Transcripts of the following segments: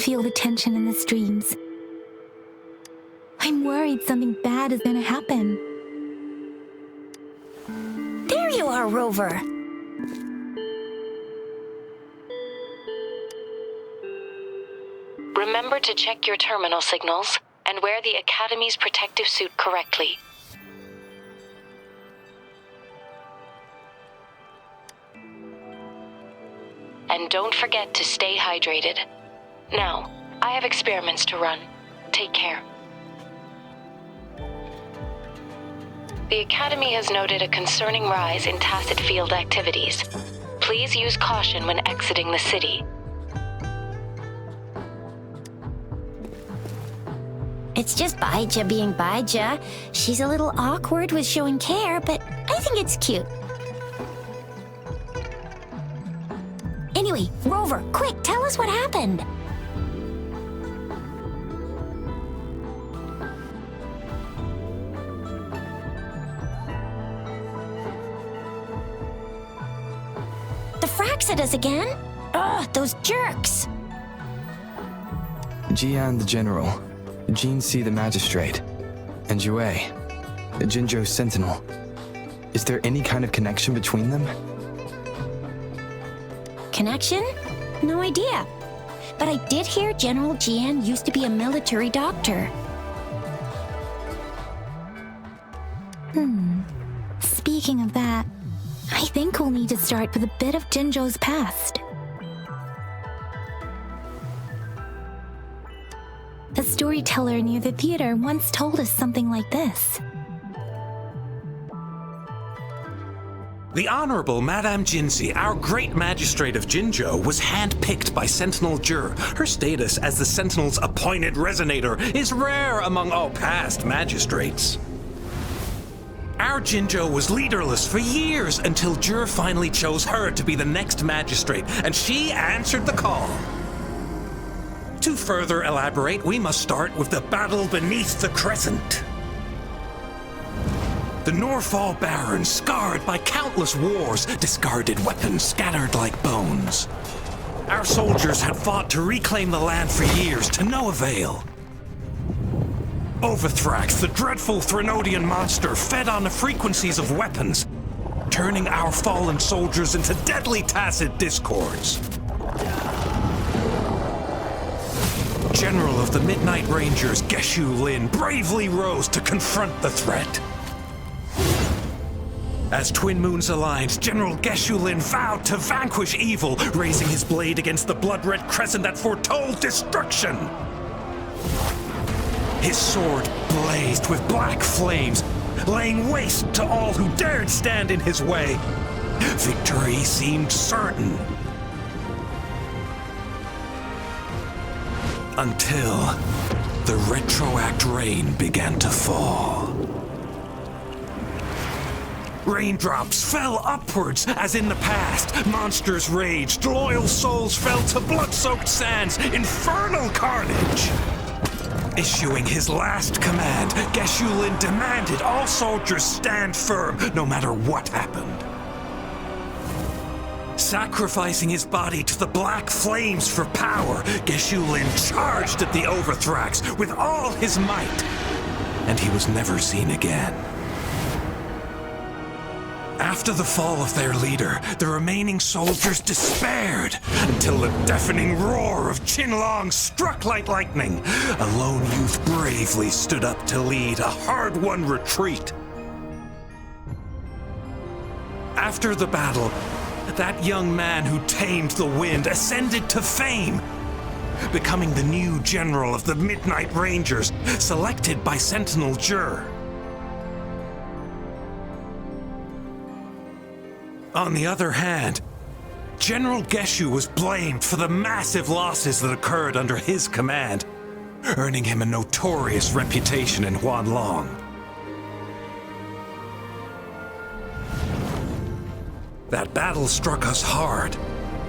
feel the tension in the streams. I'm worried something bad is gonna happen. There you are, Rover. Remember to check your terminal signals and wear the Academy's protective suit correctly. And don't forget to stay hydrated. Now, I have experiments to run. Take care. The Academy has noted a concerning rise in tacit field activities. Please use caution when exiting the city. It's just Baija being Baija. She's a little awkward with showing care, but I think it's cute. Anyway, Rover, quick, tell us what happened. The fracks at us again? Ugh, those jerks! Jian the General, Jean C the Magistrate, and Yue, the Jinzhou Sentinel. Is there any kind of connection between them? Connection? No idea. But I did hear General Jian used to be a military doctor. Speaking of that, I think we'll need to start with a bit of Jinzhou's past. A storyteller near the theater once told us something like this. The Honorable Madame Jinzi, our great magistrate of Jinzhou, was handpicked by Sentinel Jur. Her status as the Sentinel's appointed resonator is rare among all past magistrates. Our Jinzhou was leaderless for years until Jur finally chose her to be the next magistrate, and she answered the call. To further elaborate, we must start with the battle beneath the Crescent. The Norfall Barons, scarred by countless wars, discarded weapons scattered like bones. Our soldiers had fought to reclaim the land for years, to no avail. Overthrax, the dreadful Threnodian monster, fed on the frequencies of weapons, turning our fallen soldiers into deadly tacit discords. General of the Midnight Rangers, Geshu Lin, bravely rose to confront the threat. As Twin Moons aligned, General Geshu Lin vowed to vanquish evil, raising his blade against the blood-red crescent that foretold destruction. His sword blazed with black flames, laying waste to all who dared stand in his way. Victory seemed certain. Until the retroact rain began to fall. Raindrops fell upwards as in the past. Monsters raged, loyal souls fell to blood-soaked sands, infernal carnage. Issuing his last command, Geshu Lin demanded all soldiers stand firm no matter what happened. Sacrificing his body to the black flames for power, Geshu Lin charged at the Overthrax with all his might, and he was never seen again. After the fall of their leader, the remaining soldiers despaired until the deafening roar of Qinlong struck like lightning. A lone youth bravely stood up to lead a hard-won retreat. After the battle, that young man who tamed the wind ascended to fame, becoming the new general of the Midnight Rangers, selected by Sentinel Jur. On the other hand, General Geshu was blamed for the massive losses that occurred under his command, earning him a notorious reputation in Huanglong. That battle struck us hard,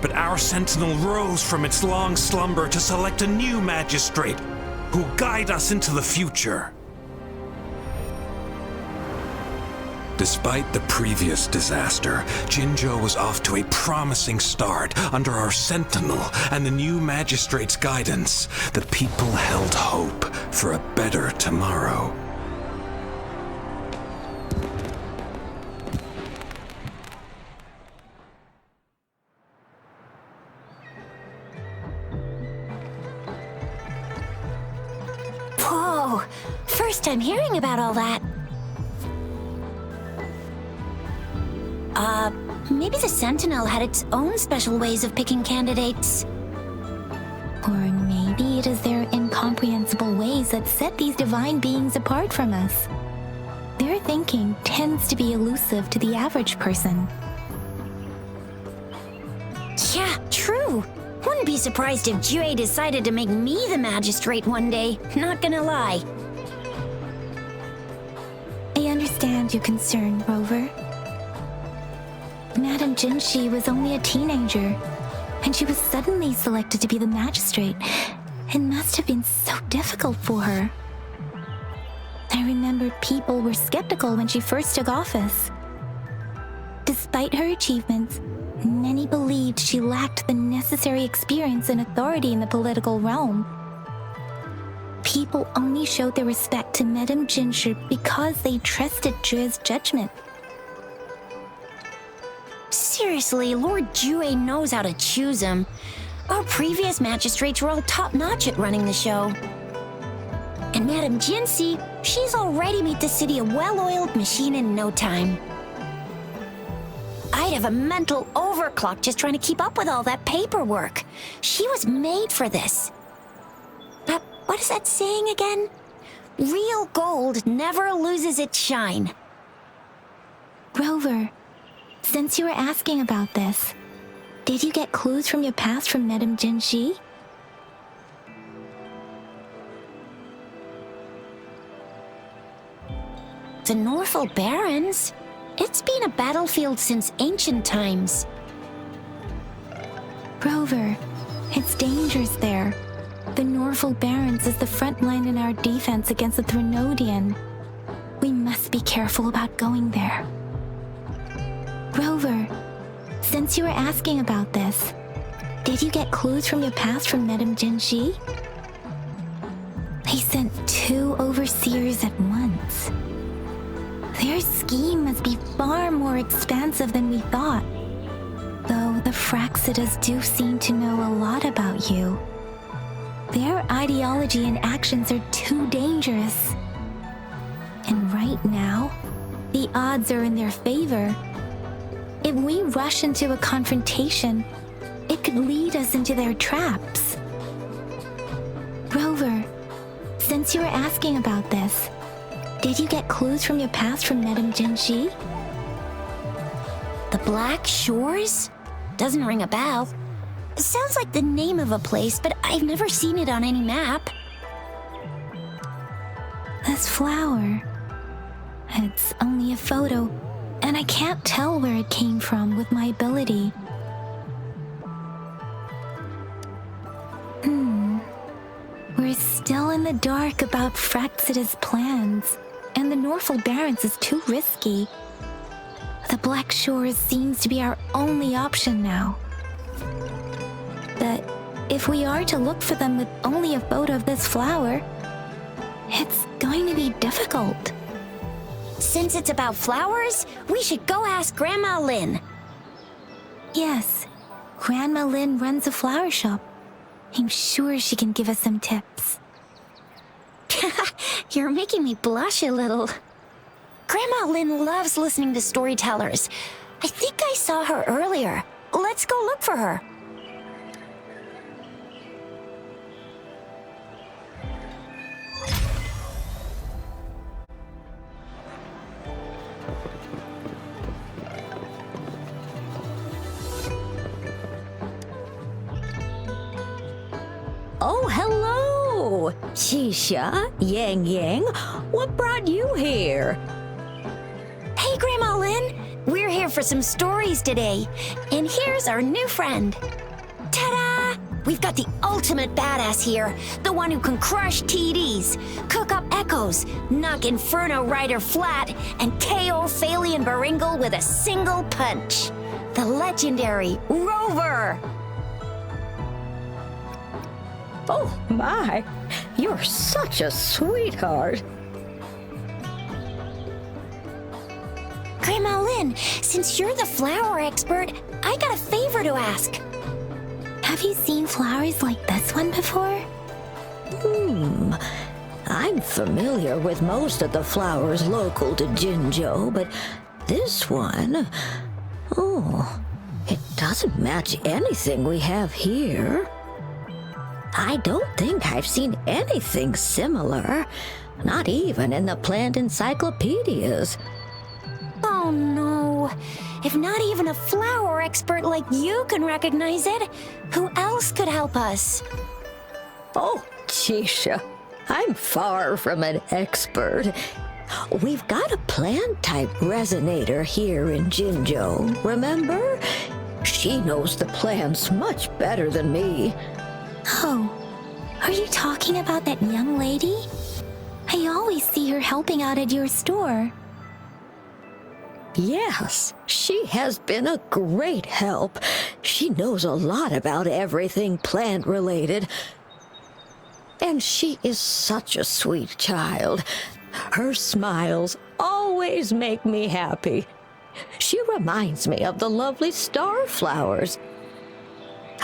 but our sentinel rose from its long slumber to select a new magistrate who'll guide us into the future. Despite the previous disaster, Jinzhou was off to a promising start under our Sentinel and the new Magistrate's guidance. The people held hope for a better tomorrow. Whoa! First time hearing about all that. Maybe the Sentinel had its own special ways of picking candidates. Or maybe it is their incomprehensible ways that set these divine beings apart from us. Their thinking tends to be elusive to the average person. Yeah, true. Wouldn't be surprised if Jue decided to make me the magistrate one day, not gonna lie. I understand your concern, Rover. Madame Jinshi was only a teenager, and she was suddenly selected to be the magistrate. It must have been so difficult for her. I remember people were skeptical when she first took office. Despite her achievements, many believed she lacked the necessary experience and authority in the political realm. People only showed their respect to Madame Jinshi because they trusted Jue's judgment. Seriously, Lord Jue knows how to choose him. Our previous magistrates were all top-notch at running the show. And Madame Jinshi, she's already made the city a well-oiled machine in no time. I'd have a mental overclock just trying to keep up with all that paperwork. She was made for this. But what is that saying again? Real gold never loses its shine. Rover, since you were asking about this, did you get clues from your past from Madame Jinshi? The Norfolk Barrens? It's been a battlefield since ancient times. Rover, it's dangerous there. The Norfolk Barrens is the front line in our defense against the Threnodian. We must be careful about going there. Rover, since you were asking about this, did you get clues from your past from Madame Jinshi? They sent 2 overseers at once. Their scheme must be far more expansive than we thought. Though the Fraxidas do seem to know a lot about you. Their ideology and actions are too dangerous. And right now, the odds are in their favor. If we rush into a confrontation, it could lead us into their traps. Rover, since you were asking about this, did you get clues from your past from Madame Jinshi? The Black Shores? Doesn't ring a bell. It sounds like the name of a place, but I've never seen it on any map. This flower. It's only a photo, and I can't tell where it came from with my ability. We're still in the dark about Fraxida's plans, and the Norfolk Barrens is too risky. The Black Shores seems to be our only option now. But if we are to look for them with only a photo of this flower, it's going to be difficult. Since it's about flowers, we should go ask Grandma Lin. Yes, Grandma Lin runs a flower shop. I'm sure she can give us some tips. You're making me blush a little. Grandma Lin loves listening to storytellers. I think I saw her earlier. Let's go look for her. Oh, hello! Shisha, Yang Yang, what brought you here? Hey, Grandma Lin. We're here for some stories today. And here's our new friend. Ta-da! we've got the ultimate badass here. The one who can crush TDs, cook up echoes, knock Inferno Rider flat, and KO Phaley and Baringle with a single punch. The legendary Rover! Oh my, you're such a sweetheart. Grandma Lynn, since you're the flower expert, I got a favor to ask. Have you seen flowers like this one before? I'm familiar with most of the flowers local to Jinzhou, but this one, it doesn't match anything we have here. I don't think I've seen anything similar, not even in the plant encyclopedias. Oh no, if not even a flower expert like you can recognize it, who else could help us? Oh, Chisha, I'm far from an expert. We've got a plant-type resonator here in Jinzhou, remember? She knows the plants much better than me. Oh, are you talking about that young lady? I always see her helping out at your store. Yes, she has been a great help. She knows a lot about everything plant-related. And she is such a sweet child. Her smiles always make me happy. She reminds me of the lovely starflowers.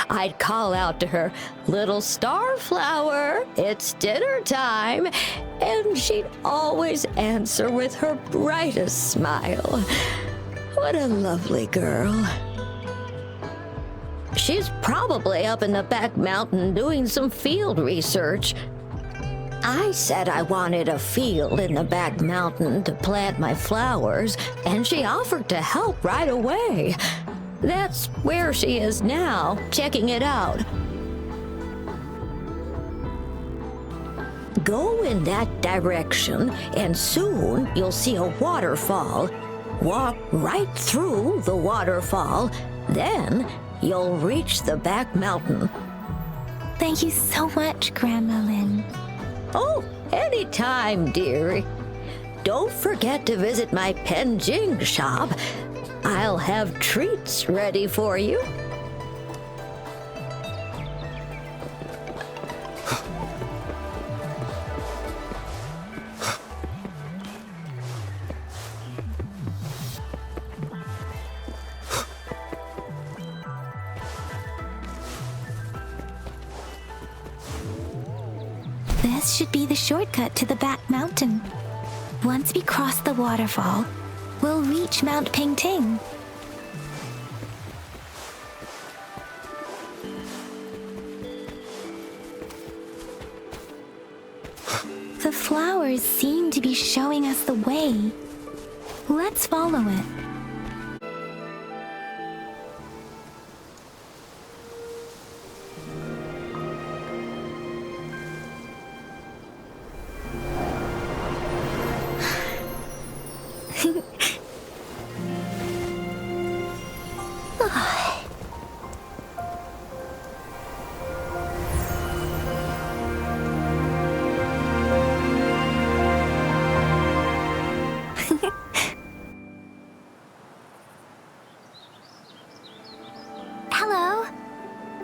I'd call out to her, "Little starflower, it's dinner time," and she'd always answer with her brightest smile. What a lovely girl. She's probably up in the back mountain doing some field research. I said I wanted a field in the back mountain to plant my flowers, and she offered to help right away. That's where she is now, checking it out. Go in that direction, and soon you'll see a waterfall. Walk right through the waterfall, then you'll reach the back mountain. Thank you so much, Grandma Lynn. Oh, anytime, dearie. Don't forget to visit my Penjing shop. I'll have treats ready for you. This should be the shortcut to the back mountain. Once we cross the waterfall, we'll reach Mount Pingting. The flowers seem to be showing us the way. Let's follow it. Hello?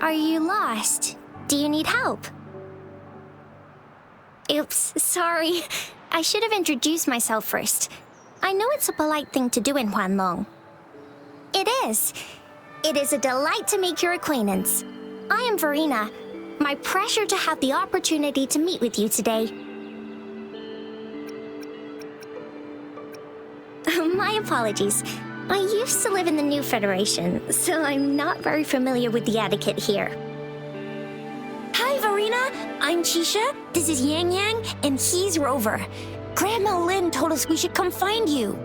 Are you lost? Do you need help? Oops, sorry. I should have introduced myself first. I know it's a polite thing to do in Huanglong. It is. It is a delight to make your acquaintance. I am Verina. My pleasure to have the opportunity to meet with you today. My apologies. I used to live in the New Federation, so I'm not very familiar with the etiquette here. Hi, Verina. I'm Chisha. This is Yang Yang, and he's Rover. Grandma Lynn told us we should come find you.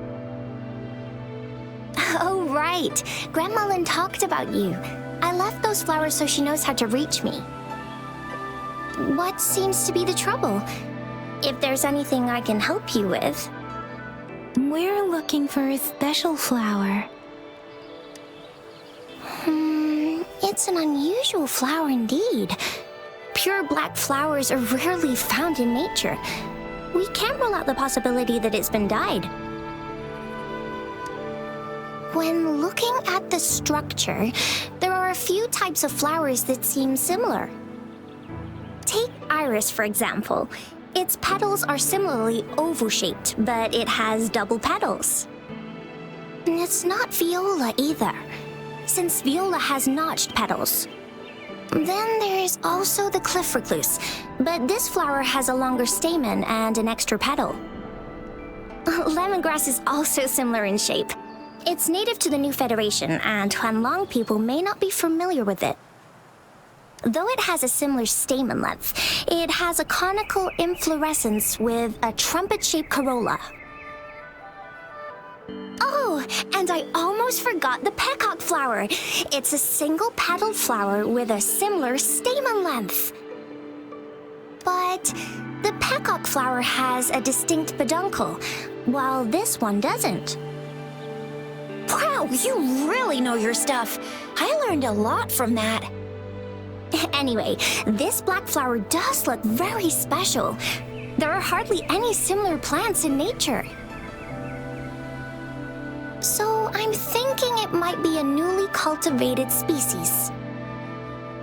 Oh, right. Grandma Lynn talked about you. I left those flowers so she knows how to reach me. What seems to be the trouble? If there's anything I can help you with. We're looking for a special flower. It's an unusual flower indeed. Pure black flowers are rarely found in nature. We can't rule out the possibility that it's been dyed. When looking at the structure, there are a few types of flowers that seem similar. Take iris, for example. Its petals are similarly oval-shaped, but it has double petals. And it's not viola either, since viola has notched petals. Then there is also the cliff recluse, but this flower has a longer stamen and an extra petal. Lemongrass is also similar in shape. It's native to the New Federation, and Huanglong people may not be familiar with it. Though it has a similar stamen length, it has a conical inflorescence with a trumpet-shaped corolla. Oh, and I almost forgot the peacock flower. It's a single-petaled flower with a similar stamen length. But the peacock flower has a distinct peduncle, while this one doesn't. Wow, you really know your stuff. I learned a lot from that. Anyway, this black flower does look very special. There are hardly any similar plants in nature. So I'm thinking it might be a newly cultivated species.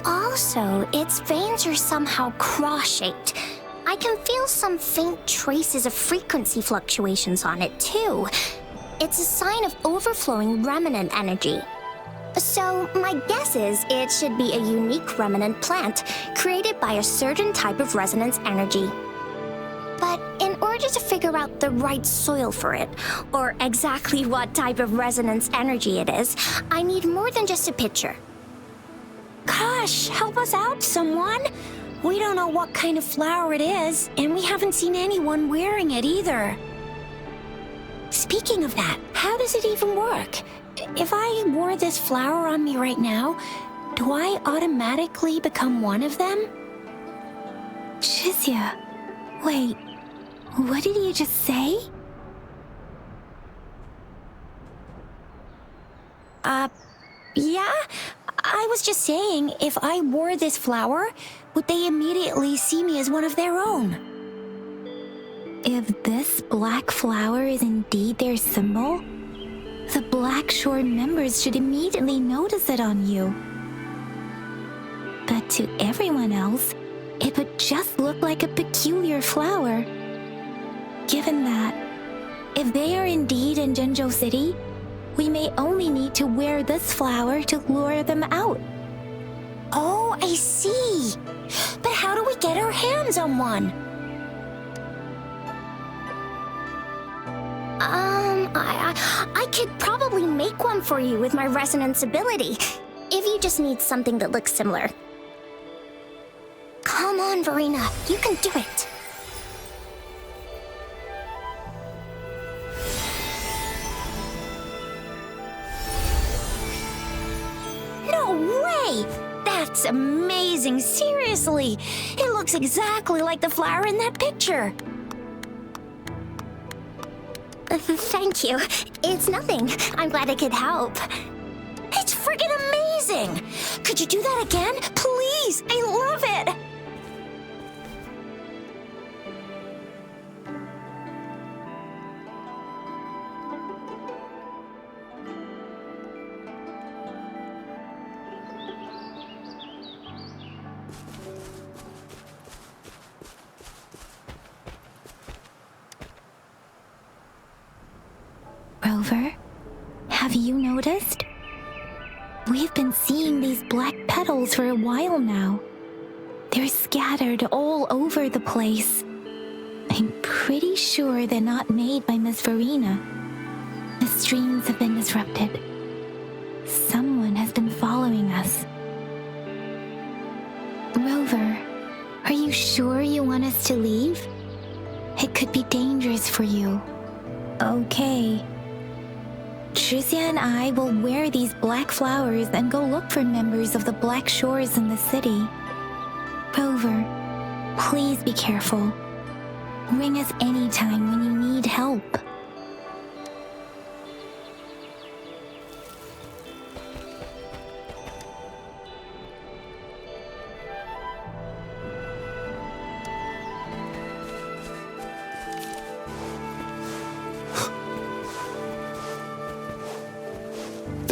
Also, its veins are somehow cross-shaped. I can feel some faint traces of frequency fluctuations on it, too. It's a sign of overflowing remnant energy. So my guess is it should be a unique remnant plant created by a certain type of resonance energy. But in order to figure out the right soil for it, or exactly what type of resonance energy it is, I need more than just a picture. Gosh, help us out, someone! We don't know what kind of flower it is, and we haven't seen anyone wearing it either. Speaking of that, how does it even work? If I wore this flower on me right now, do I automatically become one of them? Shizia, wait, what did you just say? Yeah? I was just saying, if I wore this flower, would they immediately see me as one of their own? If this black flower is indeed their symbol, the Black Shore members should immediately notice it on you. But to everyone else, it would just look like a peculiar flower. Given that, if they are indeed in Jinzhou City, we may only need to wear this flower to lure them out. Oh, I see. But how do we get our hands on one? I could probably make one for you with my resonance ability, if you just need something that looks similar. Come on, Verina, you can do it. No way! That's amazing, seriously! It looks exactly like the flower in that picture. Thank you. It's nothing. I'm glad I could help. It's friggin' amazing! Could you do that again? Please! I love it! Rover, have you noticed? We've been seeing these black petals for a while now. They're scattered all over the place. I'm pretty sure they're not made by Miss Verina. The streams have been disrupted. Someone has been following us. Rover, are you sure you want us to leave? It could be dangerous for you. Okay. Shizia and I will wear these black flowers and go look for members of the Black Shores in the city. Rover, please be careful. Ring us anytime when you need help.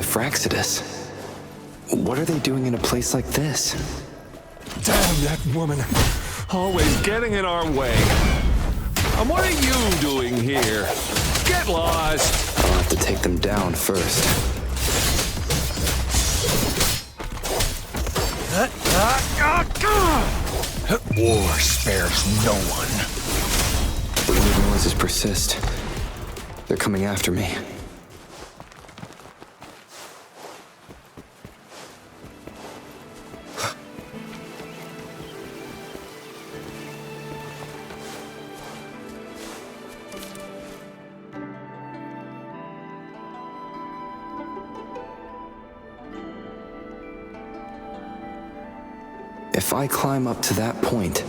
Fraxidus. What are they doing in a place like this? Damn that woman. Always getting in our way. And what are you doing here? Get lost. I'll have to take them down first. War spares no one. The weird noises persist. They're coming after me. If I climb up to that point,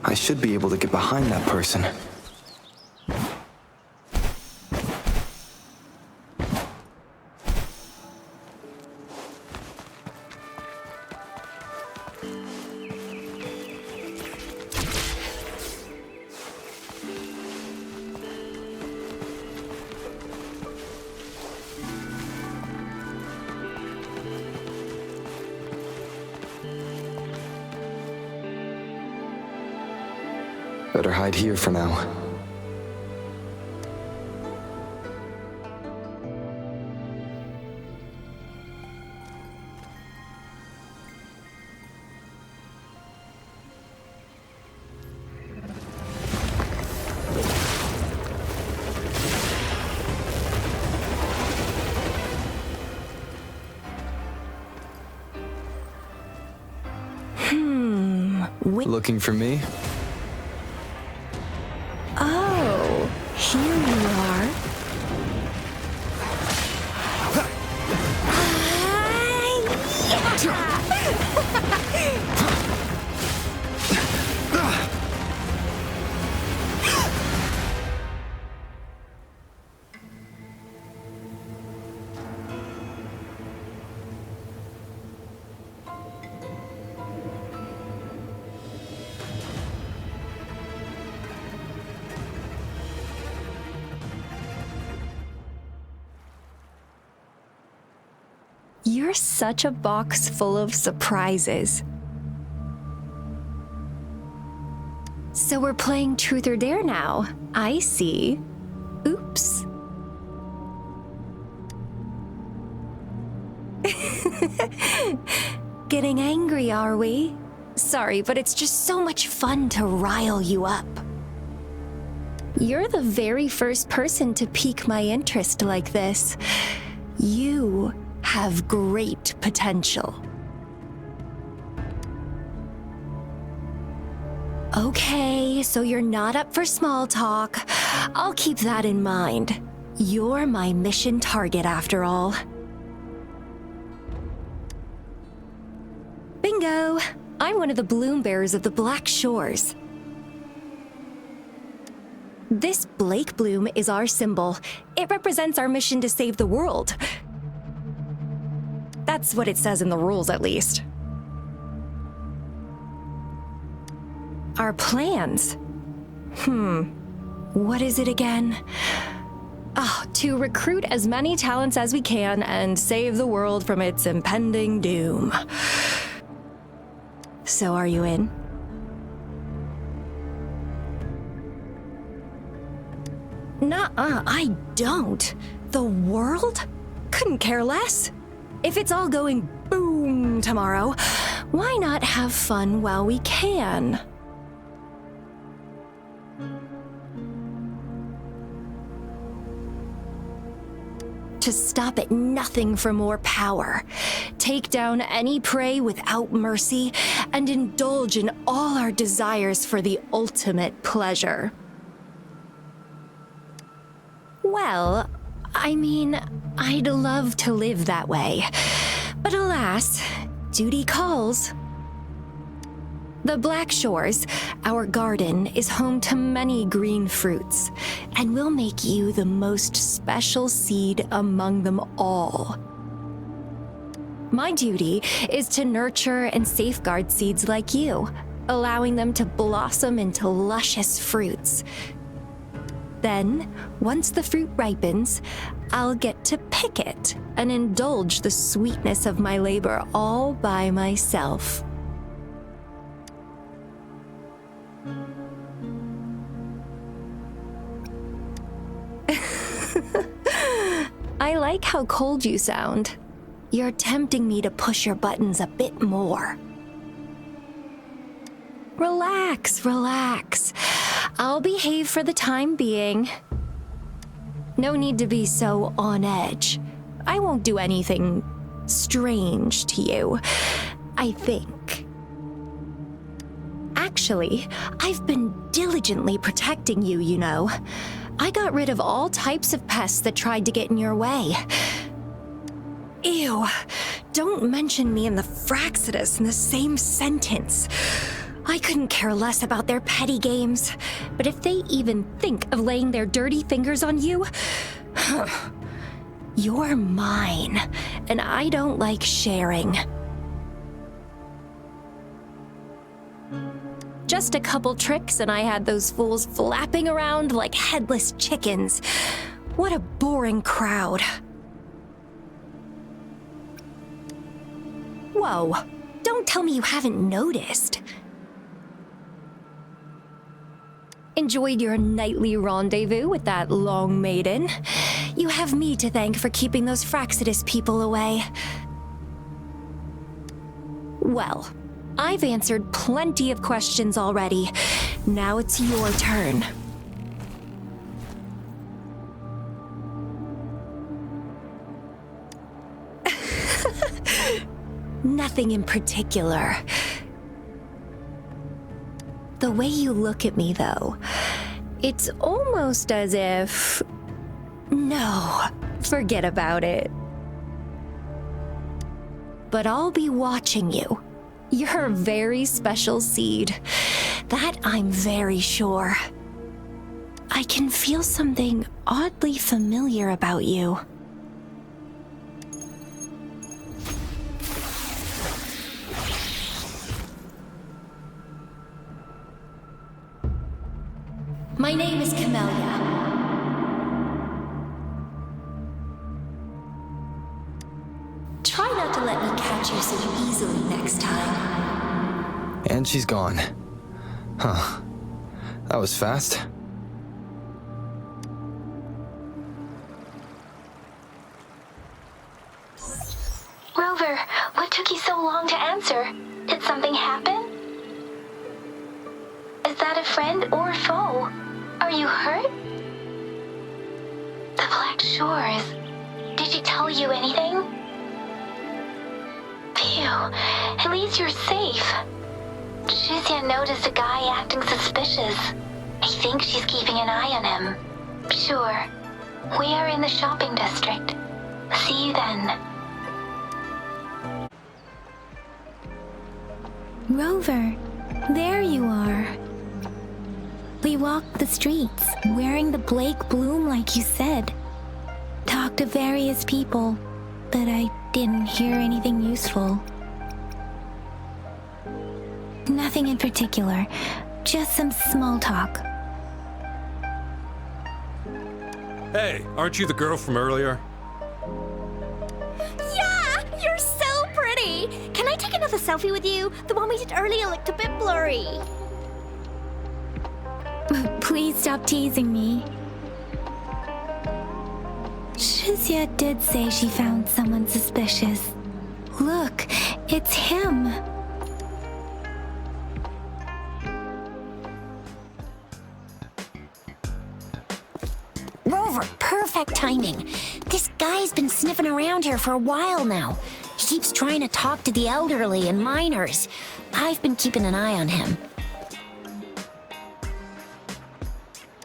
I should be able to get behind that person. Better hide here for now. Looking for me? Oh, here you are. You're such a box full of surprises. So we're playing Truth or Dare now. I see. Oops. Getting angry, are we? Sorry, but it's just so much fun to rile you up. You're the very first person to pique my interest like this. You have great potential. Okay, so you're not up for small talk. I'll keep that in mind. You're my mission target after all. Bingo! I'm one of the bloom bearers of the Black Shores. This Blake bloom is our symbol. It represents our mission to save the world. That's what it says in the rules, at least. Our plans? What is it again? To recruit as many talents as we can and save the world from its impending doom. So are you in? Nuh-uh, I don't. The world? Couldn't care less. If it's all going boom tomorrow, why not have fun while we can? To stop at nothing for more power, take down any prey without mercy, and indulge in all our desires for the ultimate pleasure. Well, I mean, I'd love to live that way, but alas, duty calls. The Black Shores, our garden, is home to many green fruits, and will make you the most special seed among them all. My duty is to nurture and safeguard seeds like you, allowing them to blossom into luscious fruits. Then, Once the fruit ripens, I'll get to pick it and indulge the sweetness of my labor all by myself. I like how cold you sound. You're tempting me to push your buttons a bit more. Relax, relax. I'll behave for the time being. No need to be so on edge. I won't do anything strange to you, I think. Actually, I've been diligently protecting you, you know. I got rid of all types of pests that tried to get in your way. Ew, don't mention me and the Fraxidus in the same sentence. I couldn't care less about their petty games, but if they even think of laying their dirty fingers on you, you're mine, and I don't like sharing. Just a couple tricks and I had those fools flapping around like headless chickens. What a boring crowd. Whoa, don't tell me you haven't noticed. Enjoyed your nightly rendezvous with that long maiden. You have me to thank for keeping those Fraxidus people away. Well, I've answered plenty of questions already. Now it's your turn. Nothing in particular. The way you look at me, though, it's almost as if... No, forget about it. But I'll be watching you. You're a very special seed. That I'm very sure. I can feel something oddly familiar about you. My name is Camellya. Try not to let me catch you so easily next time. And she's gone. Huh. That was fast. Rover, what took you so long to answer? Did something happen? Is that a friend or foe? Are you hurt? The Black Shores. Did she tell you anything? Phew, at least you're safe. Shuzia noticed a guy acting suspicious. I think she's keeping an eye on him. Sure. We are in the shopping district. See you then. Rover, there you are. We walked the streets, wearing the Blake bloom like you said. Talked to various people, but I didn't hear anything useful. Nothing in particular, just some small talk. Hey, aren't you the girl from earlier? Yeah, you're so pretty. Can I take another selfie with you? The one we did earlier looked a bit blurry. Please stop teasing me. Shuzia did say she found someone suspicious. Look, it's him. Rover, perfect timing. This guy's been sniffing around here for a while now. He keeps trying to talk to the elderly and minors. I've been keeping an eye on him.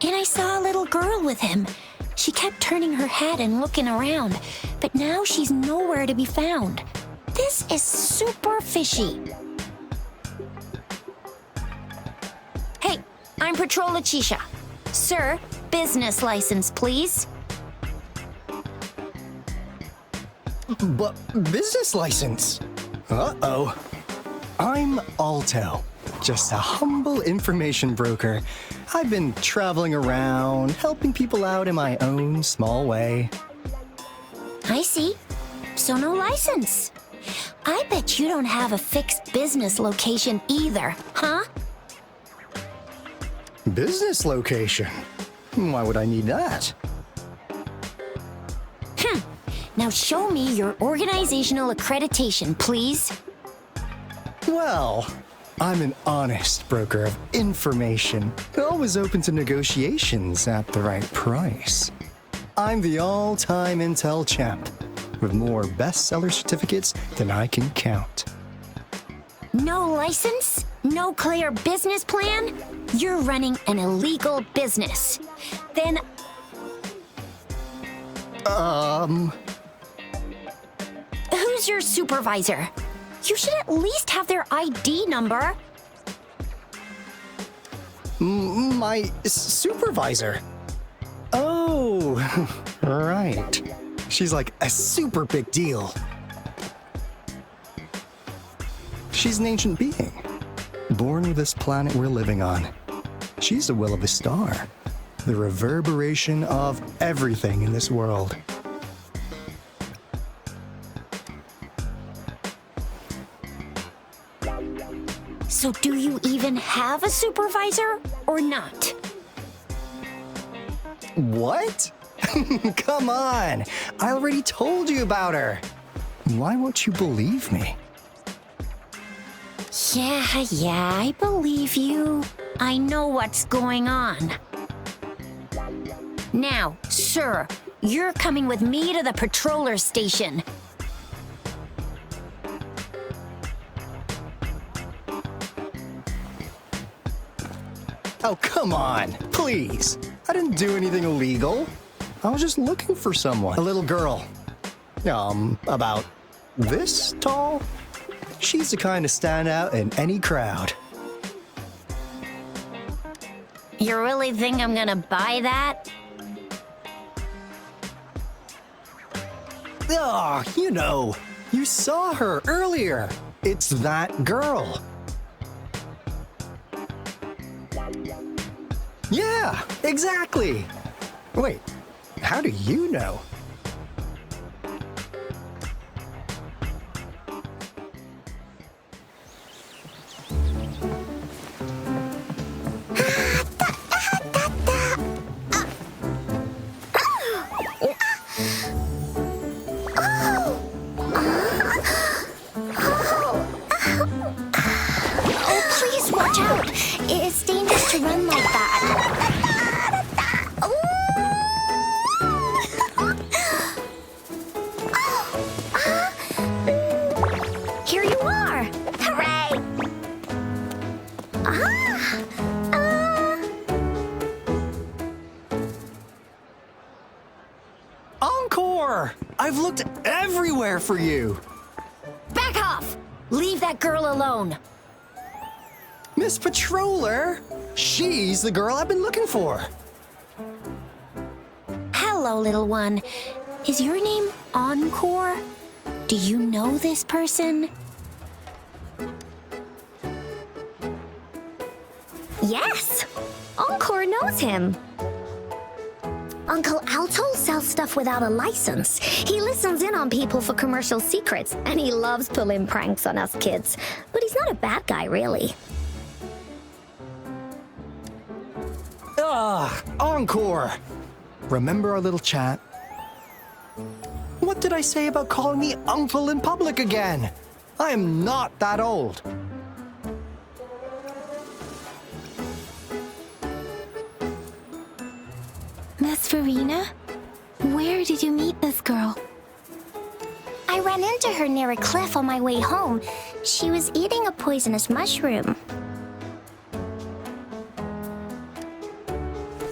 And I saw a little girl with him. She kept turning her head and looking around, but now she's nowhere to be found. This is super fishy. Hey, I'm Patrol Letitia. Sir, business license, please. But business license? Uh-oh. I'm Aalto. just a humble information broker. I've been traveling around, helping people out in my own small way. I see. So no license. I bet you don't have a fixed business location either, huh? Business location? Why would I need that? Now show me your organizational accreditation, please. Well, I'm an honest broker of information, always open to negotiations at the right price. I'm the all-time Intel champ, with more bestseller certificates than I can count. No license? No clear business plan? You're running an illegal business. Then... Who's your supervisor? You should at least have their ID number. My supervisor? Oh, right. She's like a super big deal. She's an ancient being, born with this planet we're living on. She's the will of the star, the reverberation of everything in this world. So do you even have a supervisor or not? What? Come on! I already told you about her. Why won't you believe me? Yeah, I believe you. I know what's going on. Now, sir, you're coming with me to the patroller station. Oh, come on, please. I didn't do anything illegal. I was just looking for someone. A little girl. About this tall? She's the kind to stand out in any crowd. You really think I'm gonna buy that? You saw her earlier. It's that girl. Yeah, exactly. Wait, how do you know? Encore! I've looked everywhere for you. Back off! Leave that girl alone. Miss Patroller, she's the girl I've been looking for. Hello, little one. Is your name Encore? Do you know this person? Yes! Encore knows him. Uncle Aalto sells stuff without a license. He listens in on people for commercial secrets, and he loves pulling pranks on us kids. But he's not a bad guy, really. Encore! Remember our little chat? What did I say about calling me uncle in public again? I am not that old. Miss Verina? Where did you meet this girl? I ran into her near a cliff on my way home. She was eating a poisonous mushroom.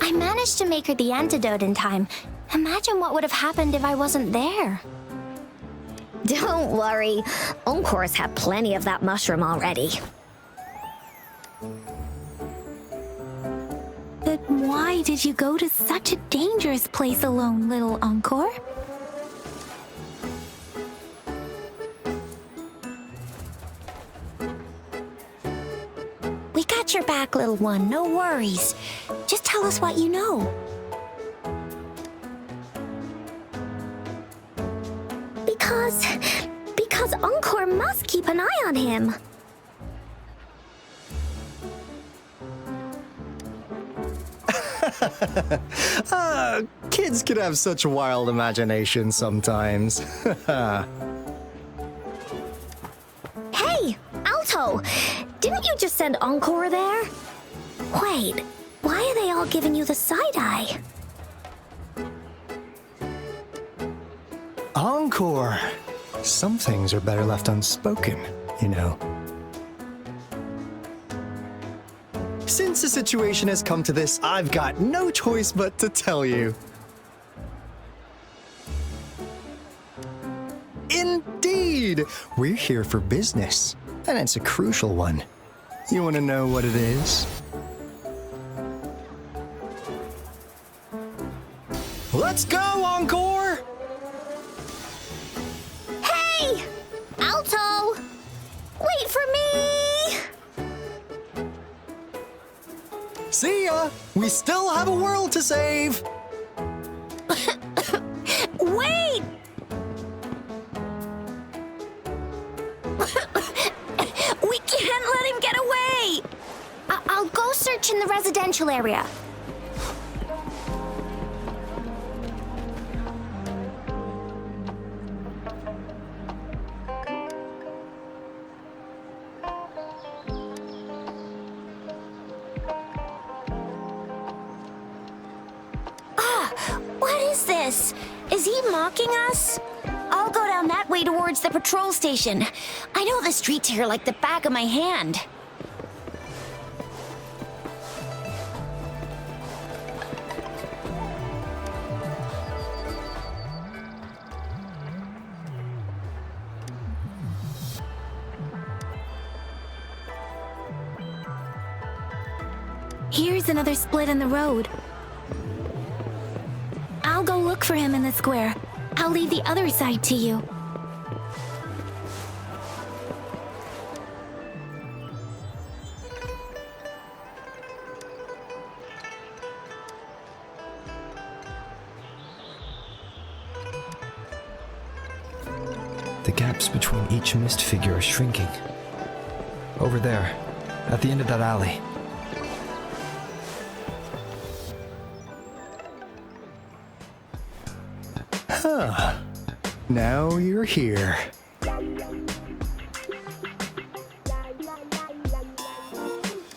I managed to make her the antidote in time. Imagine what would have happened if I wasn't there. Don't worry. Encore's had plenty of that mushroom already. But why did you go to such a dangerous place alone, little Encore? We got your back, little one. No worries. Just tell us what you know. Because Encore must keep an eye on him. Kids can have such wild imaginations sometimes. Hey, Aalto! Didn't you just send Encore there? Wait, why are they all giving you the side eye? Encore! Some things are better left unspoken, you know. Since the situation has come to this, I've got no choice but to tell you. Indeed! We're here for business, and it's a crucial one. You want to know what it is? Let's go, Encore! Hey! Aalto! Wait for me! See ya! We still have a world to save! Wait! We can't let him get away! I'll go search in the residential area. What is this? Is he mocking us? I'll go down that way towards the patrol station. I know the streets here like the back of my hand. Here's another split in the road. I'll go look for him in the square. I'll leave the other side to you. The gaps between each mist figure are shrinking. Over there, at the end of that alley. Huh. Now you're here.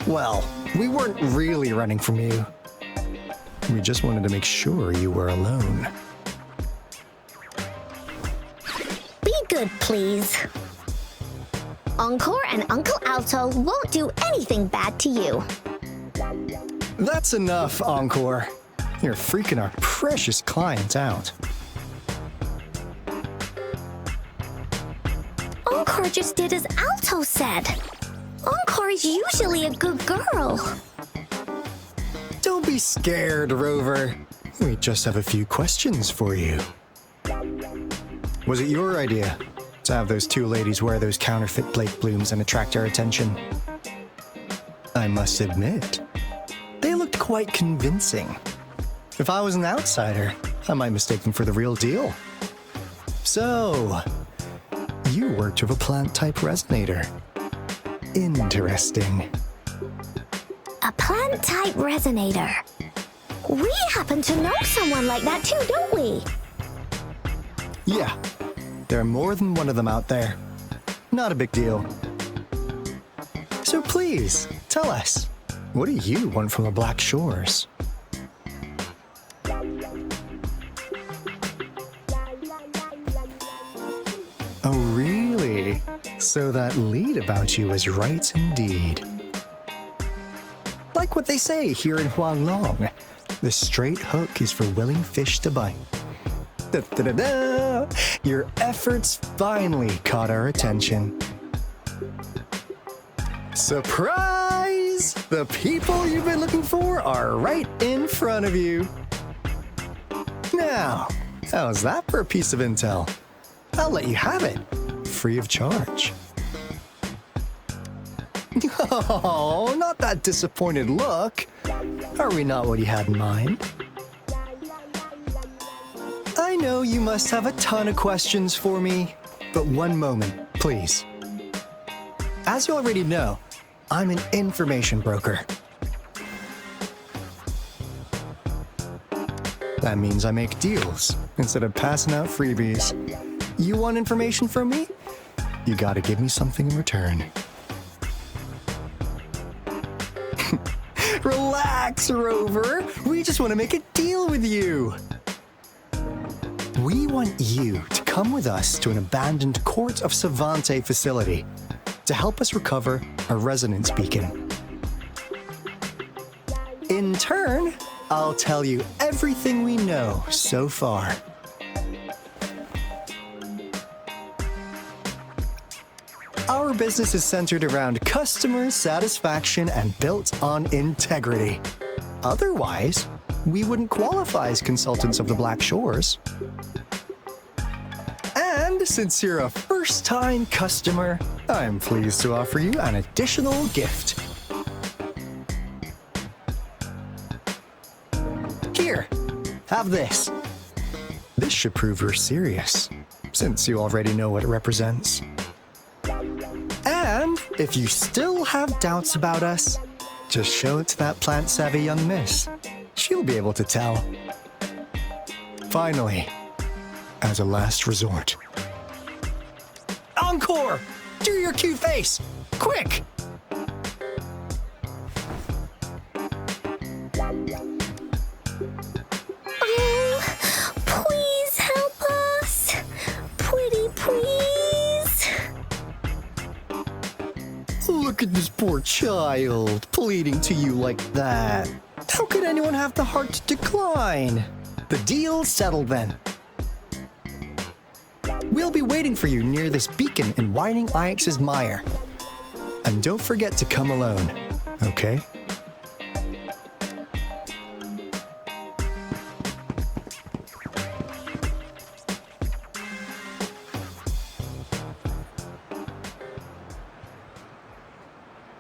Well, we weren't really running from you. We just wanted to make sure you were alone. Be good, please. Encore and Uncle Aalto won't do anything bad to you. That's enough, Encore. You're freaking our precious clients out. Encore just did as Aalto said. Encore's usually a good girl. Don't be scared, Rover. We just have a few questions for you. Was it your idea to have those two ladies wear those counterfeit Blake blooms and attract our attention? I must admit, they looked quite convincing. If I was an outsider, I might mistake them for the real deal. So, you worked with a plant-type resonator. Interesting. A plant-type resonator. We happen to know someone like that too, don't we? Yeah, there are more than one of them out there. Not a big deal. So please, tell us, what do you want from the Black Shores? Oh, really? So that lead about you was right indeed. Like what they say here in Huanglong, the straight hook is for willing fish to bite. Da-da-da-da! Your efforts finally caught our attention. Surprise! The people you've been looking for are right in front of you. Now, how's that for a piece of intel? I'll let you have it, free of charge. Oh, not that disappointed look. Are we not what you had in mind? I know you must have a ton of questions for me, but one moment, please. As you already know, I'm an information broker. That means I make deals instead of passing out freebies. You want information from me? You gotta give me something in return. Relax, Rover. We just want to make a deal with you. We want you to come with us to an abandoned Court of Savante facility to help us recover a resonance beacon. In turn, I'll tell you everything we know so far. Our business is centered around customer satisfaction and built on integrity. Otherwise, we wouldn't qualify as consultants of the Black Shores. And since you're a first-time customer, I'm pleased to offer you an additional gift. Here, have this. This should prove you're serious, since you already know what it represents. And if you still have doubts about us, just show it to that plant-savvy young miss. She'll be able to tell. Finally, as a last resort. Encore! Do your cute face! Quick! Oh, please help us. Pretty please. Look at this poor child, pleading to you like that. How could anyone have the heart to decline? The deal's settled then. We'll be waiting for you near this beacon in Whining Ix's mire. And don't forget to come alone, okay?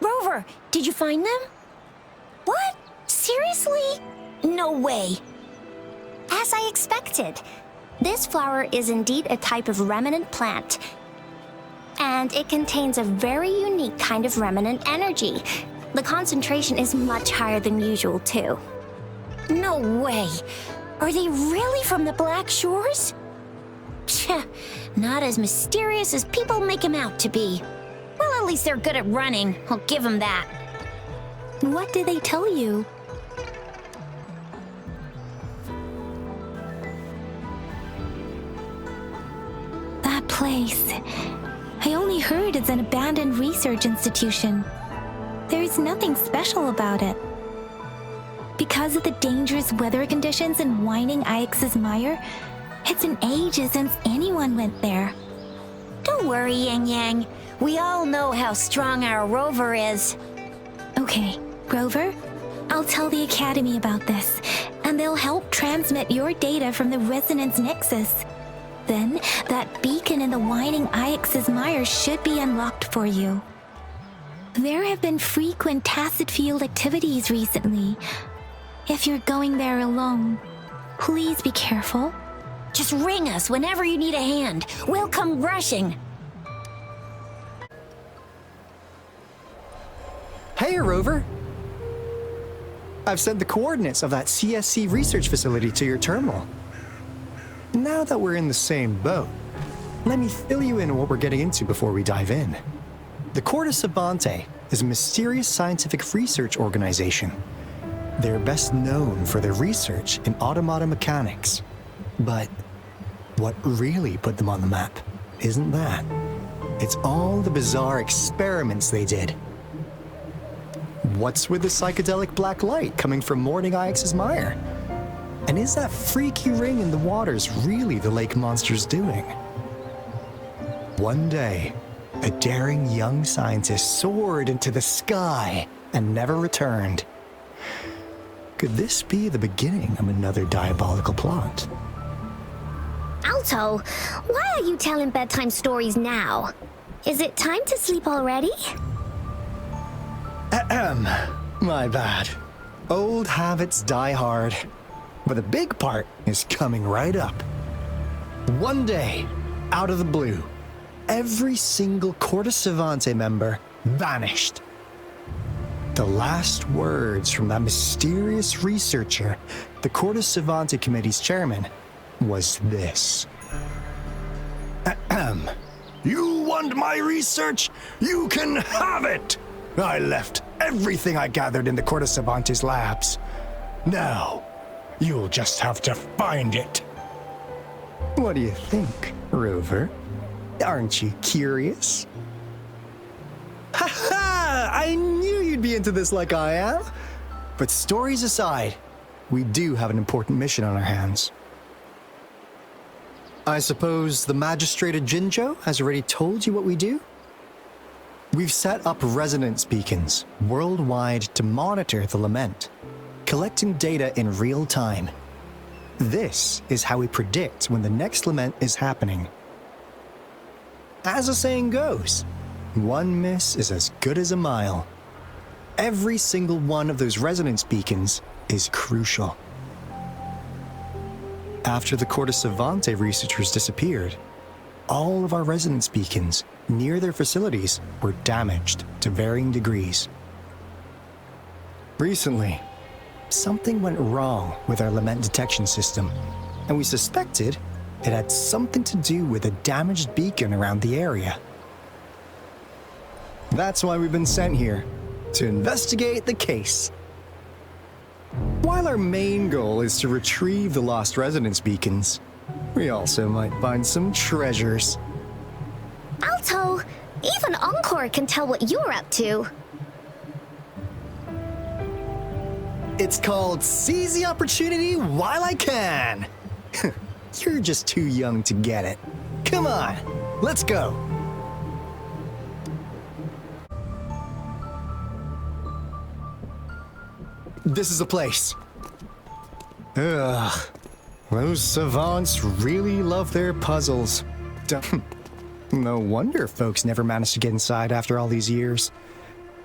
Rover, did you find them? What? Seriously? No way. As I expected, this flower is indeed a type of remnant plant. And it contains a very unique kind of remnant energy. The concentration is much higher than usual, too. No way. Are they really from the Black Shores? Tch, not as mysterious as people make them out to be. Well, at least they're good at running. I'll give them that. What did they tell you? That place. I only heard it's an abandoned research institution. There is nothing special about it. Because of the dangerous weather conditions in Whining Ix's mire, it's been ages since anyone went there. Don't worry, Yang Yang. We all know how strong our Rover is. Okay, Rover, I'll tell the Academy about this, and they'll help transmit your data from the Resonance Nexus. Then, that beacon in the Whining Ix's mire should be unlocked for you. There have been frequent tacit field activities recently. If you're going there alone, please be careful. Just ring us whenever you need a hand. We'll come rushing. Hey, Rover. I've sent the coordinates of that CSC research facility to your terminal. Now that we're in the same boat, let me fill you in on what we're getting into before we dive in. The Court of Savante is a mysterious scientific research organization. They're best known for their research in automata mechanics. But what really put them on the map isn't that. It's all the bizarre experiments they did. What's with the psychedelic black light coming from Whining Ix's mire? And is that freaky ring in the waters really the lake monster's doing? One day, a daring young scientist soared into the sky and never returned. Could this be the beginning of another diabolical plot? Aalto, why are you telling bedtime stories now? Is it time to sleep already? My bad. Old habits die hard. But the big part is coming right up. One day, out of the blue, every single Corte Savante member vanished. The last words from that mysterious researcher, the Corte Savante Committee's chairman, was this. You want my research? You can have it! I left everything I gathered in the Corte Savante's labs. Now, you'll just have to find it. What do you think, Rover? Aren't you curious? Ha ha! I knew you'd be into this like I am. But stories aside, we do have an important mission on our hands. I suppose the magistrate at Jinzhou has already told you what we do? We've set up resonance beacons worldwide to monitor the lament, collecting data in real time. This is how we predict when the next lament is happening. As the saying goes, one miss is as good as a mile. Every single one of those resonance beacons is crucial. After the Corte Savante researchers disappeared, all of our resonance beacons near their facilities were damaged to varying degrees. Recently, something went wrong with our lament detection system, and we suspected it had something to do with a damaged beacon around the area. That's why we've been sent here, to investigate the case. While our main goal is to retrieve the lost resonance beacons, we also might find some treasures. Aalto, even Encore can tell what you're up to. It's called Seize the Opportunity While I Can. You're just too young to get it. Come on, let's go. This is the place. Ugh. Those savants really love their puzzles. No wonder folks never managed to get inside after all these years.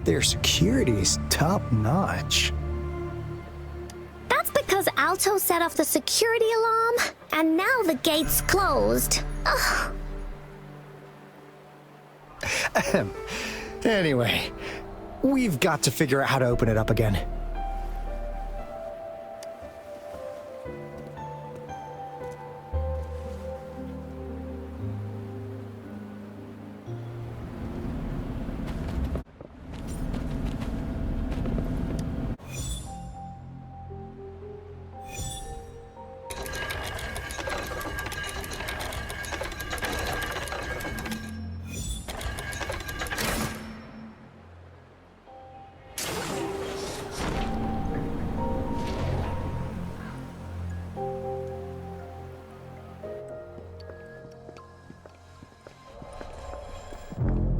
Their security is top-notch. That's because Aalto set off the security alarm, and now the gate's closed. Ugh. Anyway, we've got to figure out how to open it up again.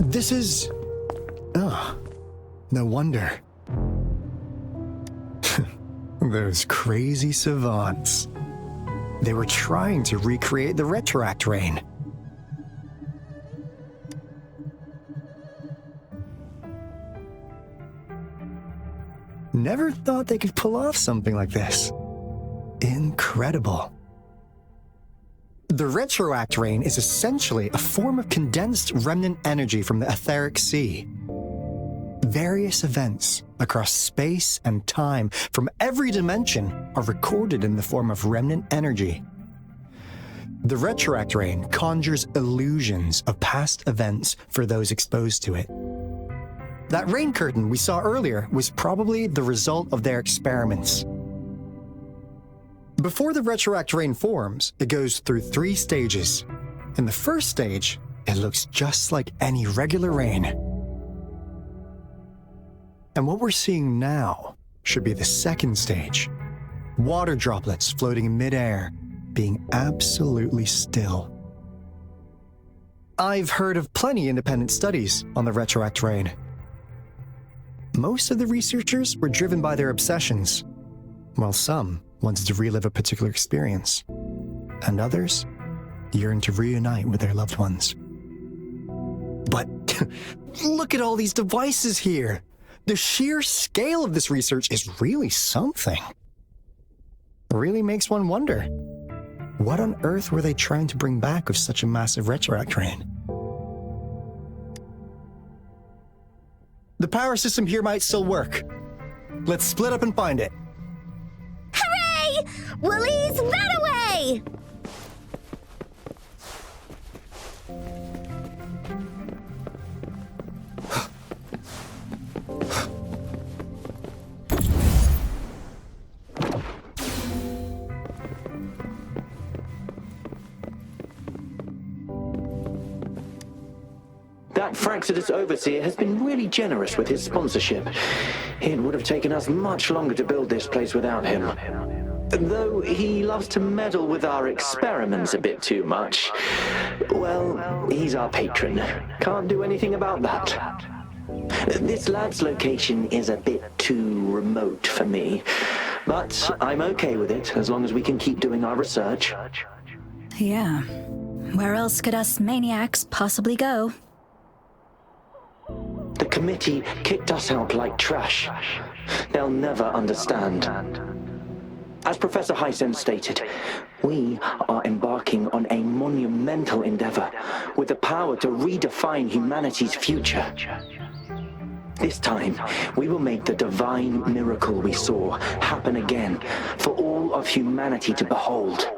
This is... no wonder. Those crazy savants. They were trying to recreate the Retroact Rain. Never thought they could pull off something like this. Incredible. The Retroact Rain is essentially a form of condensed remnant energy from the etheric sea. Various events across space and time from every dimension are recorded in the form of remnant energy. The Retroact Rain conjures illusions of past events for those exposed to it. That rain curtain we saw earlier was probably the result of their experiments. Before the Retroact Rain forms, it goes through 3 stages. In the first stage, it looks just like any regular rain. And what we're seeing now should be the second stage. Water droplets floating in midair, being absolutely still. I've heard of plenty independent studies on the Retroact Rain. Most of the researchers were driven by their obsessions, while some wanted to relive a particular experience, and others yearned to reunite with their loved ones. But look at all these devices here! The sheer scale of this research is really something. It really makes one wonder. What on earth were they trying to bring back with such a massive retroact rain? The power system here might still work. Let's split up and find it. Hooray! Woolies, that away! That Fraxidus overseer has been really generous with his sponsorship. It would have taken us much longer to build this place without him. Though he loves to meddle with our experiments a bit too much. Well, he's our patron. Can't do anything about that. This lab's location is a bit too remote for me. But I'm okay with it, as long as we can keep doing our research. Yeah. Where else could us maniacs possibly go? The committee kicked us out like trash. They'll never understand. As Professor Hysen stated, we are embarking on a monumental endeavor with the power to redefine humanity's future. This time, we will make the divine miracle we saw happen again for all of humanity to behold.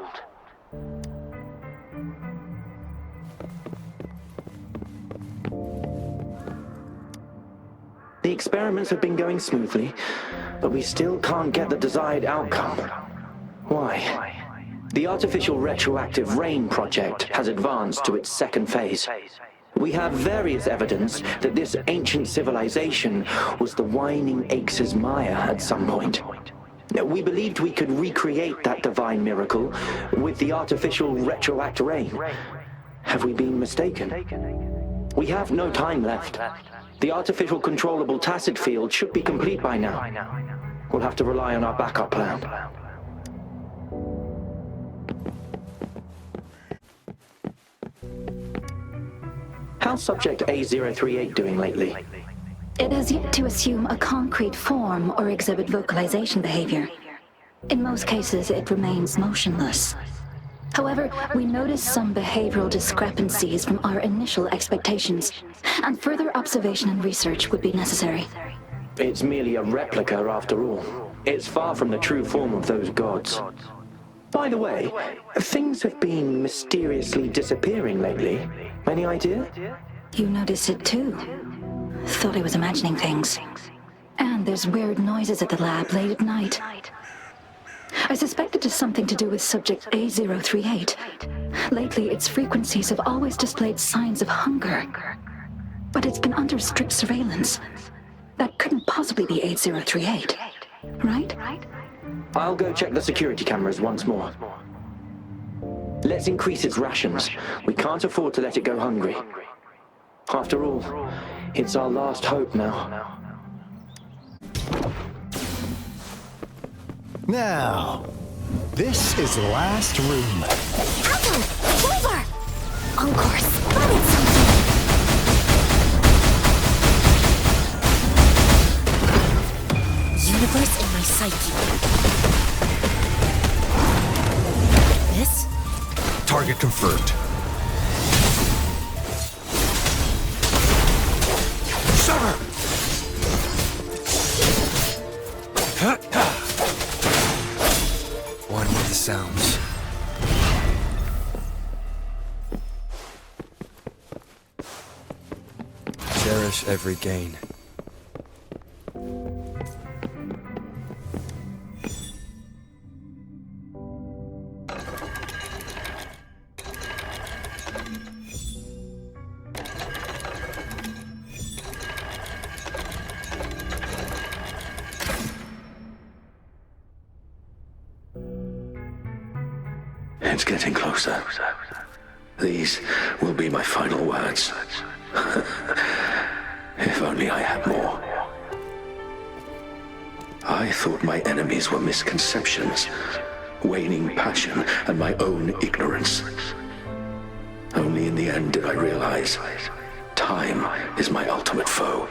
The experiments have been going smoothly, but we still can't get the desired outcome. Why? The artificial retroactive rain project has advanced to its second phase. We have various evidence that this ancient civilization was the Whining Aches' Maya at some point. We believed we could recreate that divine miracle with the artificial retroact rain. Have we been mistaken? We have no time left. The artificial controllable tacit field should be complete by now. We'll have to rely on our backup plan. How's Subject A038 doing lately? It has yet to assume a concrete form or exhibit vocalization behavior. In most cases, it remains motionless. However, we noticed some behavioral discrepancies from our initial expectations, and further observation and research would be necessary. It's merely a replica after all. It's far from the true form of those gods. By the way, things have been mysteriously disappearing lately. Any idea? You noticed it too. Thought I was imagining things. And there's weird noises at the lab late at night. I suspect it is something to do with Subject A038. Lately, its frequencies have always displayed signs of hunger. But it's been under strict surveillance. That couldn't possibly be A038, right? I'll go check the security cameras once more. Let's increase its rations. We can't afford to let it go hungry. After all, it's our last hope now. Now, this is the last room. Aalto! Over! Encore spotted something! Universe in my psyche. This? Target confirmed. Sever! One with the sounds. Cherish every gain. It's getting closer. These will be my final words. If only I had more. I thought my enemies were misconceptions, waning passion, and my own ignorance. Only in the end did I realize time is my ultimate foe.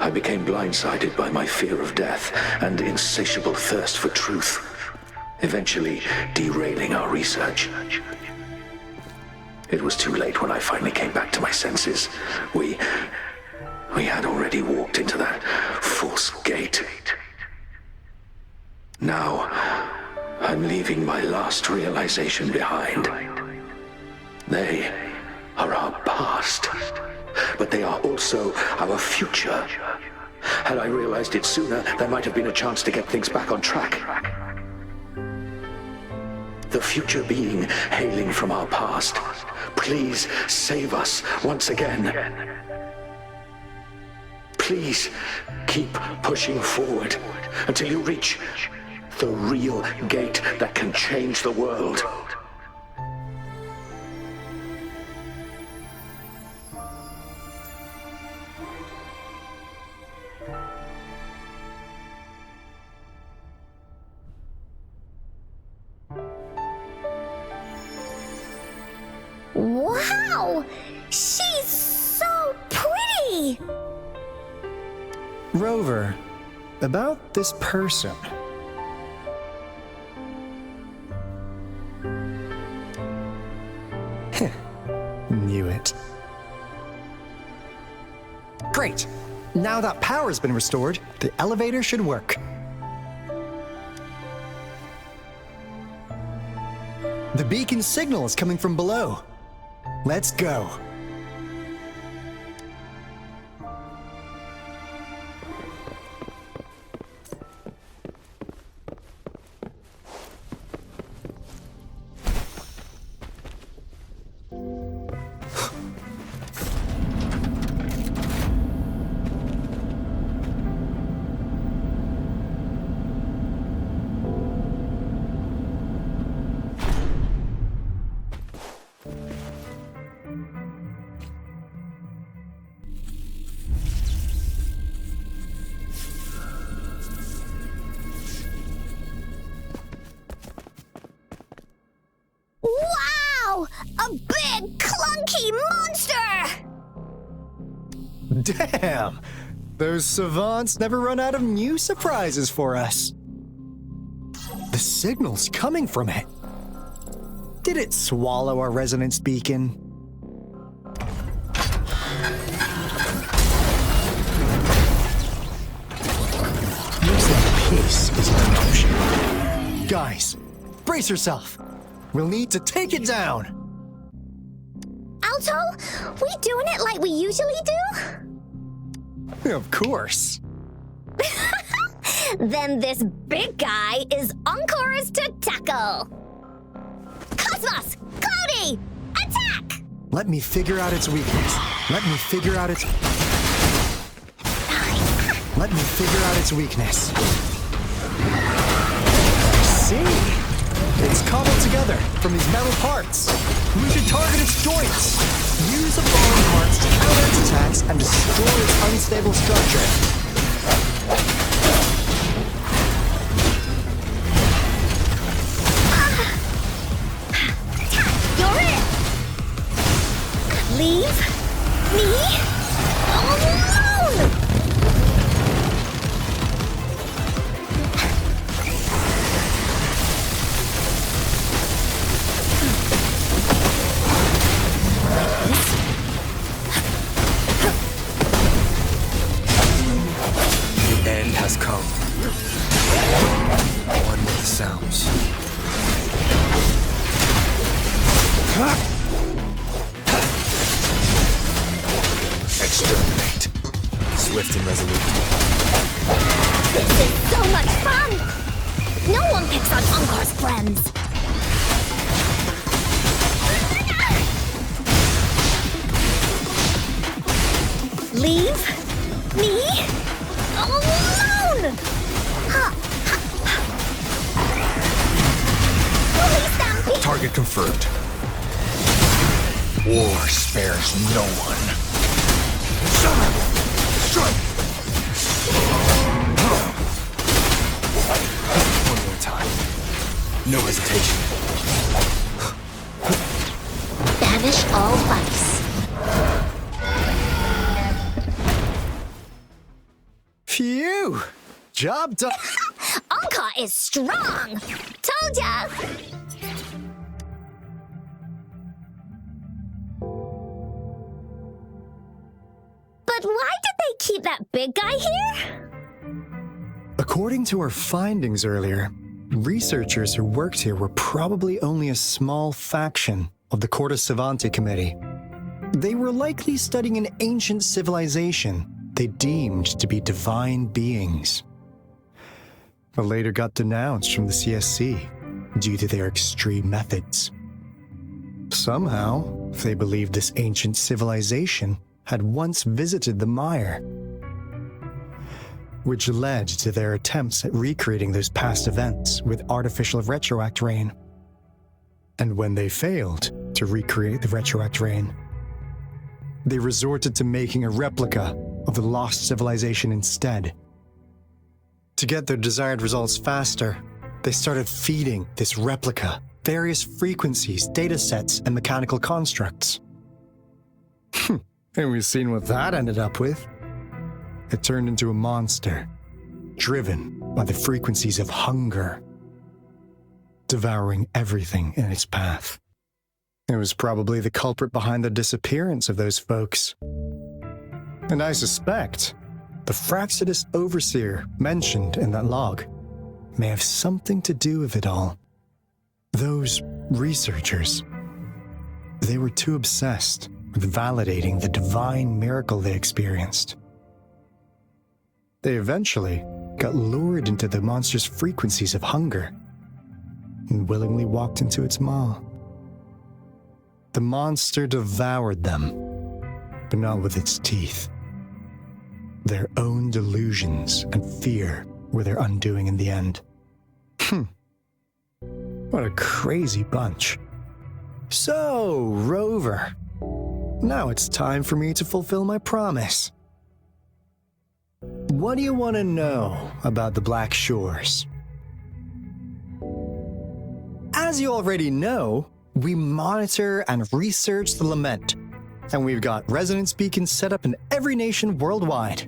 I became blindsided by my fear of death and insatiable thirst for truth, eventually derailing our research. It was too late when I finally came back to my senses. We had already walked into that false gate. Now, I'm leaving my last realization behind. They are our past, but they are also our future. Had I realized it sooner, there might have been a chance to get things back on track. The future being hailing from our past, please save us once again. Please keep pushing forward until you reach the real gate that can change the world. Wow! She's so pretty! Rover, about this person. Knew it. Great! Now that power's been restored, the elevator should work. The beacon signal is coming from below. Let's go. Wow! A big, clunky monster! Damn! Those savants never run out of new surprises for us. The signal's coming from it. Did it swallow our resonance beacon? Looks like peace is an option. Guys, brace yourself. We'll need to take it down. Aalto, we doing it like we usually do? Of course. Then this big guy is Encore's to tackle. Cosmos! Cloudy! Attack! Let me figure out its weakness. Let me figure out its weakness. See? It's cobbled together from these metal parts. We should target its joints. Use the fallen parts to counter its attacks and destroy its unstable structure. You're it! Leave me alone! The end has come. One with the sounds. Exterminate. Swift and resolute. This is so much fun! No one picks on Encore's friends. Leave me alone! Police stampede! Target confirmed. War spares no one. One more time. No hesitation. Banish all vice. Whew! Job done. Encore is strong! Told ya! But why did they keep that big guy here? According to our findings earlier, researchers who worked here were probably only a small faction of the Corte Savante Committee. They were likely studying an ancient civilization they deemed to be divine beings, but later got denounced from the CSC due to their extreme methods. Somehow, they believed this ancient civilization had once visited the mire, which led to their attempts at recreating those past events with artificial retroact rain. And when they failed to recreate the retroact rain, they resorted to making a replica of the lost civilization instead. To get their desired results faster, they started feeding this replica various frequencies, datasets, and mechanical constructs. And we've seen what that ended up with. It turned into a monster, driven by the frequencies of hunger, devouring everything in its path. It was probably the culprit behind the disappearance of those folks. And I suspect the Fraxidus Overseer mentioned in that log may have something to do with it all. Those researchers, they were too obsessed with validating the divine miracle they experienced. They eventually got lured into the monster's frequencies of hunger and willingly walked into its maw. The monster devoured them, but not with its teeth. Their own delusions and fear were their undoing in the end. What a crazy bunch. So, Rover, now it's time for me to fulfill my promise. What do you want to know about the Black Shores? As you already know, we monitor and research the Lament, and we've got resonance beacons set up in every nation worldwide.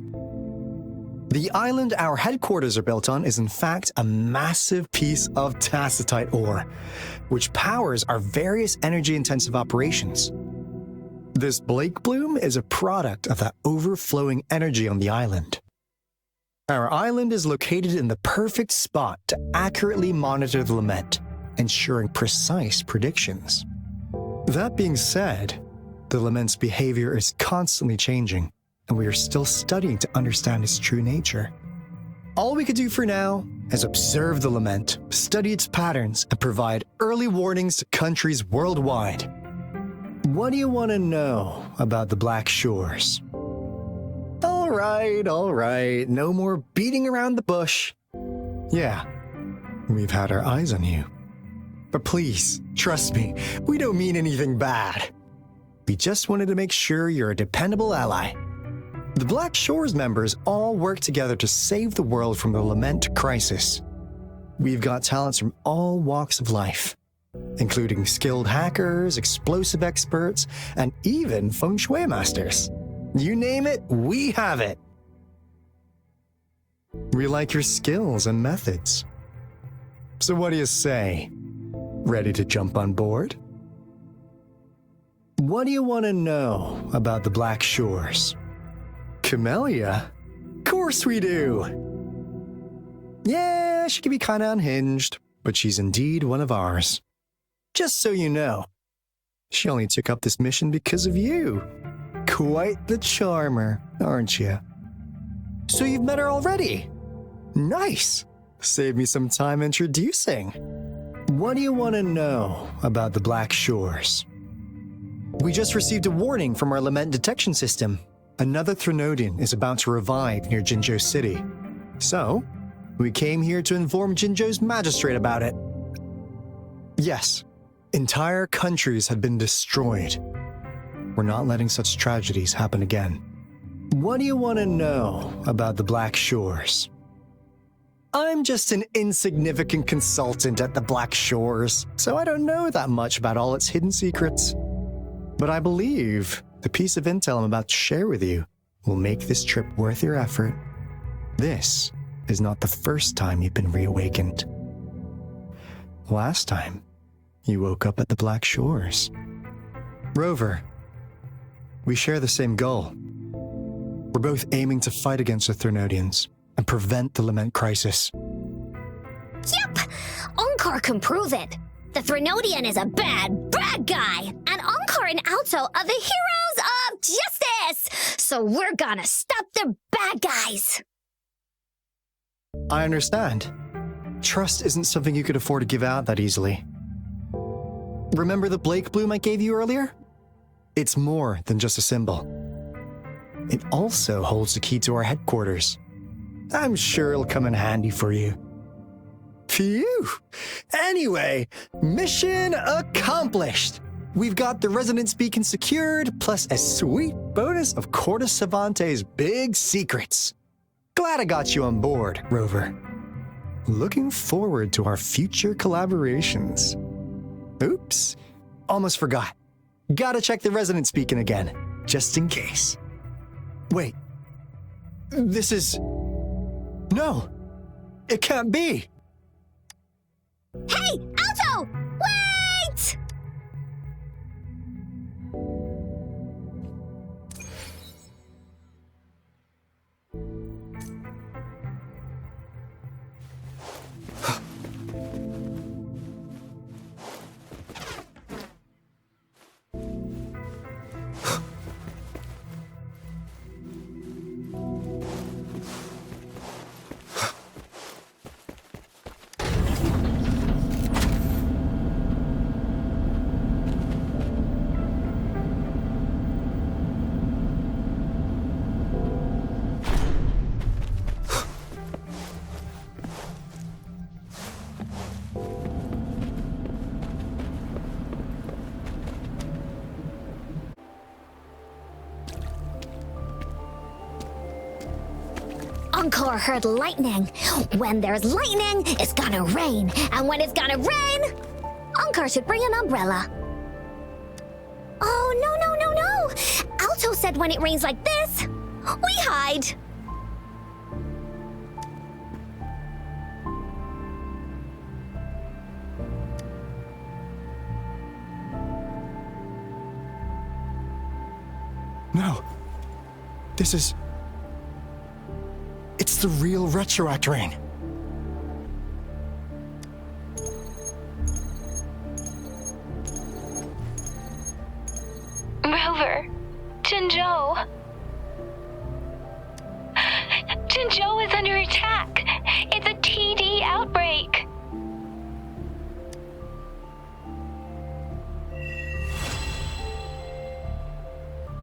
The island our headquarters are built on is in fact a massive piece of tacitite ore, which powers our various energy-intensive operations. This Blake Bloom is a product of that overflowing energy on the island. Our island is located in the perfect spot to accurately monitor the Lament, ensuring precise predictions. That being said, the Lament's behavior is constantly changing, and we are still studying to understand its true nature. All we can do for now is observe the Lament, study its patterns, and provide early warnings to countries worldwide. What do you want to know about the Black Shores? All right, no more beating around the bush. Yeah, we've had our eyes on you. But please, trust me, we don't mean anything bad. We just wanted to make sure you're a dependable ally. The Black Shores members all work together to save the world from the Lament crisis. We've got talents from all walks of life, including skilled hackers, explosive experts, and even feng shui masters. You name it, we have it. We like your skills and methods. So what do you say? Ready to jump on board? What do you want to know about the Black Shores? Camellya? Of course we do! Yeah, she can be kinda unhinged, but she's indeed one of ours. Just so you know, she only took up this mission because of you. Quite the charmer, aren't you? So you've met her already? Nice! Save me some time introducing. What do you want to know about the Black Shores? We just received a warning from our Lament detection system. Another Threnodian is about to revive near Jinzhou City. So, we came here to inform Jinzhou's magistrate about it. Yes, entire countries have been destroyed. We're not letting such tragedies happen again. What do you want to know about the Black Shores? I'm just an insignificant consultant at the Black Shores, so I don't know that much about all its hidden secrets. But I believe the piece of intel I'm about to share with you will make this trip worth your effort. This is not the first time you've been reawakened. Last time, you woke up at the Black Shores. Rover, we share the same goal. We're both aiming to fight against the Threnodians and prevent the Lament Crisis. Yep! Encore can prove it. The Threnodian is a bad, bad guy, and Encore and Aalto are the heroes of justice! So we're gonna stop the bad guys! I understand. Trust isn't something you could afford to give out that easily. Remember the Blake bloom I gave you earlier? It's more than just a symbol. It also holds the key to our headquarters. I'm sure it'll come in handy for you. Phew! Anyway, mission accomplished! We've got the resonance beacon secured, plus a sweet bonus of Corda Savante's big secrets. Glad I got you on board, Rover. Looking forward to our future collaborations. Oops, almost forgot. Gotta check the resonance beacon again, just in case. Wait, this is... No, it can't be. Hey, Aalto! Wait! Encore heard lightning. When there's lightning, it's gonna rain. And when it's gonna rain, Encore should bring an umbrella. Oh, no. Aalto said when it rains like this, we hide. No. This is... It's the real Retroact Rain. Rover, Jinzhou. Jinzhou is under attack. It's a TD outbreak.